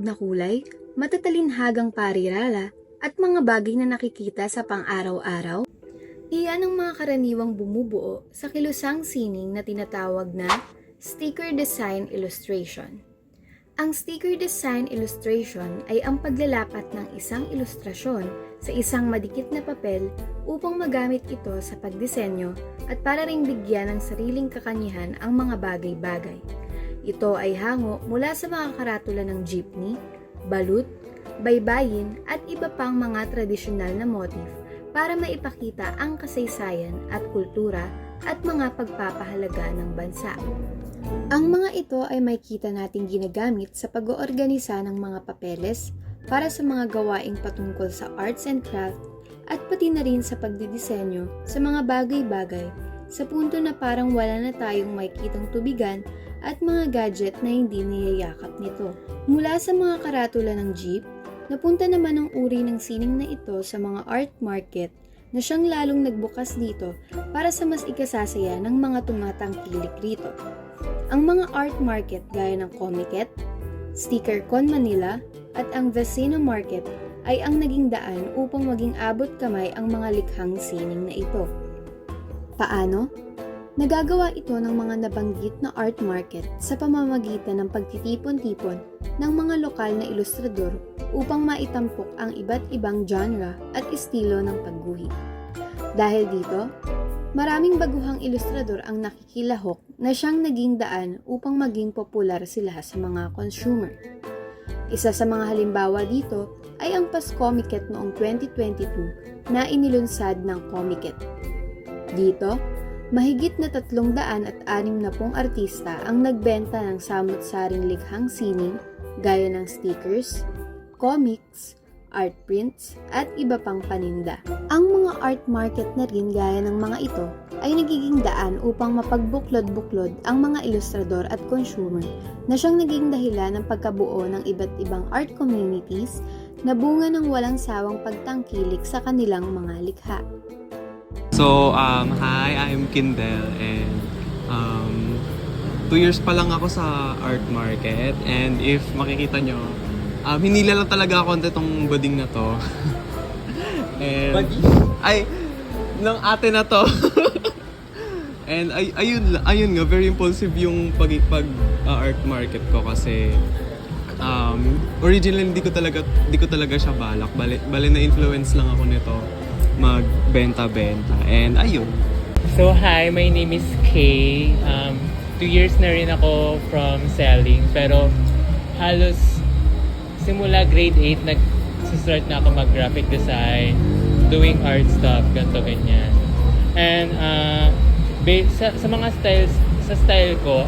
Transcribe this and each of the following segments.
na kulay, matatalinhagang parirala, at mga bagay na nakikita sa pang-araw-araw? Iyan ang mga karaniwang bumubuo sa kilusang sining na tinatawag na sticker design illustration. Ang sticker design illustration ay ang paglalapat ng isang ilustrasyon sa isang madikit na papel upang magamit ito sa pagdisenyo at para ring bigyan ng sariling kakanyahan ang mga bagay-bagay. Ito ay hango mula sa mga karatula ng jeepney, balut, baybayin at iba pang mga tradisyonal na motif para maipakita ang kasaysayan at kultura at mga pagpapahalaga ng bansa. Ang mga ito ay makikita nating ginagamit sa pag-oorganisa ng mga papeles para sa mga gawaing patungkol sa arts and craft at pati na rin sa pagdidisenyo sa mga bagay-bagay sa punto na parang wala na tayong makikitang tubigan at mga gadget na hindi niyayakap nito. Mula sa mga karatula ng jeep, napunta naman ang uri ng sining na ito sa mga art market na siyang lalong nagbukas dito para sa mas ikasasaya ng mga tumatangkilik rito. Ang mga art market gaya ng Comiket, StickerCon Manila at ang Vecino Market ay ang naging daan upang maging abot kamay ang mga likhang sining na ito. Paano? Nagagawa ito ng mga nabanggit na art market sa pamamagitan ng pagtitipon-tipon ng mga lokal na ilustrador upang maitampok ang iba't ibang genre at estilo ng pagguhit. Dahil dito, maraming baguhang ilustrador ang nakikilahok na siyang naging daan upang maging popular sila sa mga consumer. Isa sa mga halimbawa dito ay ang Pascomiket noong 2022 na inilunsad ng Comiket. Dito, mahigit na 360 artista ang nagbenta ng samut-saring likhang sining gaya ng stickers, comics, art prints, at iba pang paninda. Ang mga art market na rin gaya ng mga ito ay nagiging daan upang mapagbuklod-buklod ang mga ilustrador at consumer na siyang naging dahilan ng pagkabuo ng iba't ibang art communities na bunga ng walang sawang pagtangkilik sa kanilang mga likha. So, hi, I'm Kindel and 2 years pa lang ako sa art market and if makikita nyo, hinila lang talaga ako itong bading na to. And, bading? Ay, ng ate na to. And ayun nga, very impulsive yung art market ko kasi originally hindi ko talaga siya balak. Bale na influence lang ako nito magbenta-benta. And ayun. So hi, my name is Kay. 2 years na rin ako from selling pero halos simula grade 8 nag-start na ako mag-graphic design, doing art stuff, ganito ganyan. And sa mga styles, sa style ko,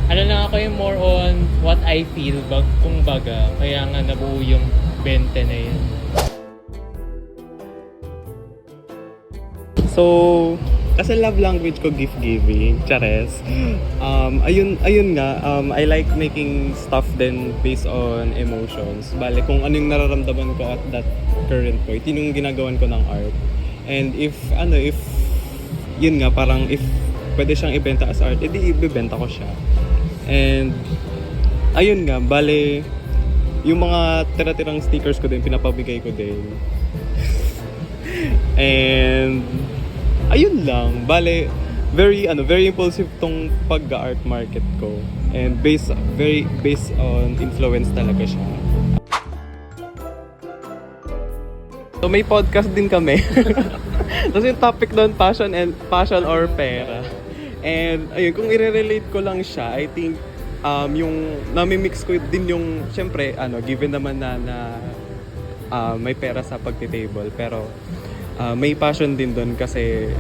ano lang ako yung more on what I feel, kung baga, kaya nga nabuo yung 20 na yun. So, kasi love language ko gift giving, chares. Ayun nga, I like making stuff then based on emotions. Bale, kung ano yung nararamdaman ko at that current point, yun yung ginagawan ko ng art. And if yun nga, parang if pwede siyang ibenta as art, edi ibebenta ko siya. And, ayun nga, bale, yung mga tira-tirang stickers ko din, pinapabigay ko din. And, ayun lang, bale, very impulsive tong pag-art market ko. And based on influence talaga siya. So may podcast din kami. Tapos yung topic doon, passion or pera. And ayun, kung i-relate ko lang siya, I think yung nami-mix ko din yung, syempre, given naman na may pera sa pagti-table, pero may passion din doon kasi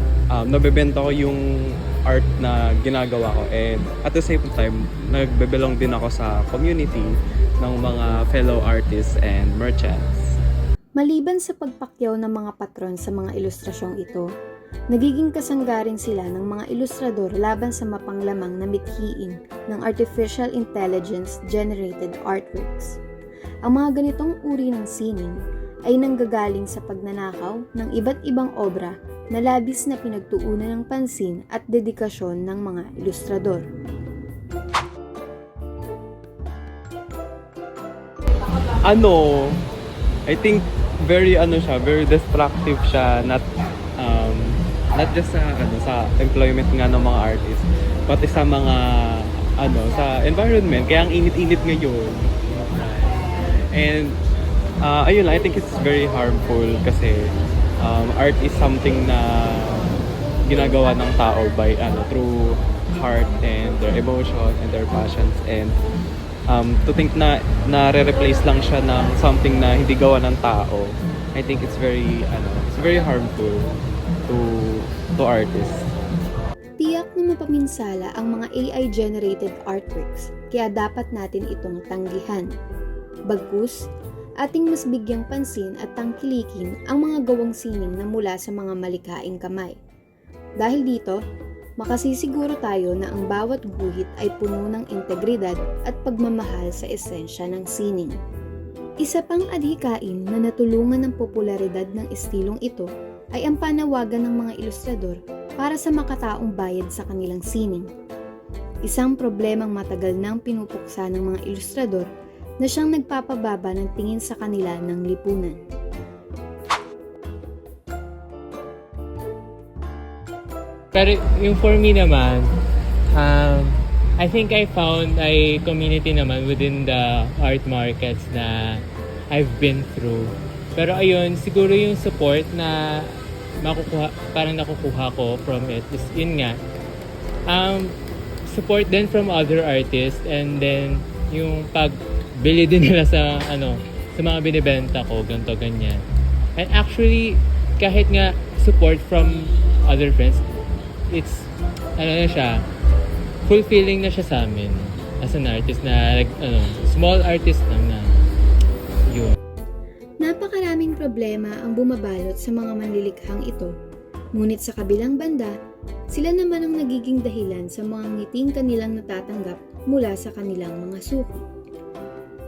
nabebenta ko yung art na ginagawa ko and at the same time nagbebelong din ako sa community ng mga fellow artists and merchants. Maliban sa pagpakyaw ng mga patron sa mga ilustrasyong ito, nagiging kasangga rin sila ng mga ilustrador laban sa mapanglamang na mithiin ng artificial intelligence generated artworks. Ang mga ganitong uri ng sining ay nanggagaling sa pagnanakaw ng iba't ibang obra na labis na pinagtuunan ng pansin at dedikasyon ng mga ilustrador. I think very destructive siya, not just sa employment nga ng mga artists, pati sa mga sa environment. Kaya ang init-init ngayon. And ayun lang, I think it's very harmful kasi art is something na ginagawa ng tao by through heart and their emotion and their passions, and to think na re-replace lang siya ng something na hindi gawa ng tao, I think it's very harmful to artists. Tiyak na mapaminsala ang mga AI-generated artworks, kaya dapat natin itong tanggihan. Bagkus, ating mas bigyang pansin at tangkilikin ang mga gawang sining na mula sa mga malikhaing kamay. Dahil dito, makasisiguro tayo na ang bawat guhit ay puno ng integridad at pagmamahal sa esensya ng sining. Isa pang adhikain na natulungan ng popularidad ng estilong ito ay ang panawagan ng mga ilustrador para sa makataong bayad sa kanilang sining. Isang problemang matagal nang pinupuksa ng mga ilustrador na siyang nagpapababa ng tingin sa kanila ng lipunan. Pero yung for me naman, I think I found a community naman within the art markets na I've been through. Pero ayun, siguro yung support na nakukuha ko from it is yun nga. Support din from other artists, and then yung pagbili din nila sa mga binibenta ko, ganto ganyan. And actually, kahit nga support from other friends, it's fulfilling na siya sa amin as an artist na small artist lang na yun. Napakaraming problema ang bumabalot sa mga manlilikhang ito. Ngunit sa kabilang banda, sila naman ang nagiging dahilan sa mga ngiting kanilang natatanggap mula sa kanilang mga suki.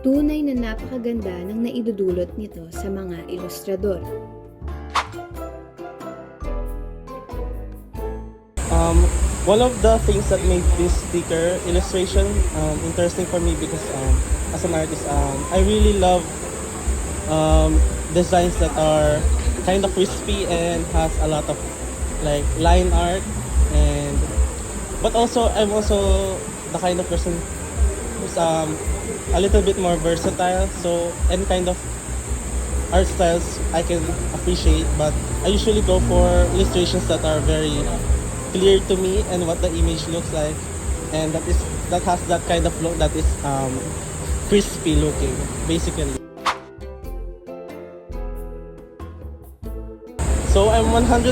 Tunay na napakaganda ng naidudulot nito sa mga ilustrador. One of the things that made this sticker illustration interesting for me because as an artist, I really love designs that are kind of crispy and has a lot of like line art, but also I'm also the kind of person who's a little bit more versatile, so any kind of art styles I can appreciate, but I usually go for illustrations that are very clear to me and what the image looks like, and that has that kind of look that is crispy looking basically. So I'm 100%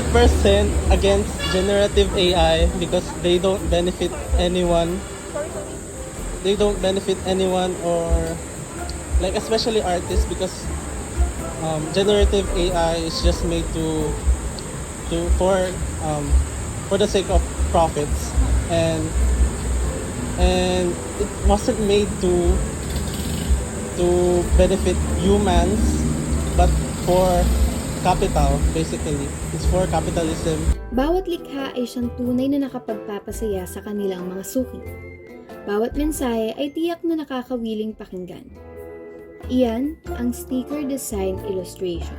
against generative AI because they don't benefit anyone. They don't benefit anyone, or like especially artists, because generative AI is just made for the sake of profits, and it wasn't made to benefit humans, but for capital. Basically, it's for capitalism. Bawat likha ay siyang tunay na nakapagpapasaya sa kanilang mga suki. Bawat mensahe ay tiyak na nakakawiling pakinggan. Iyan ang sticker design illustration.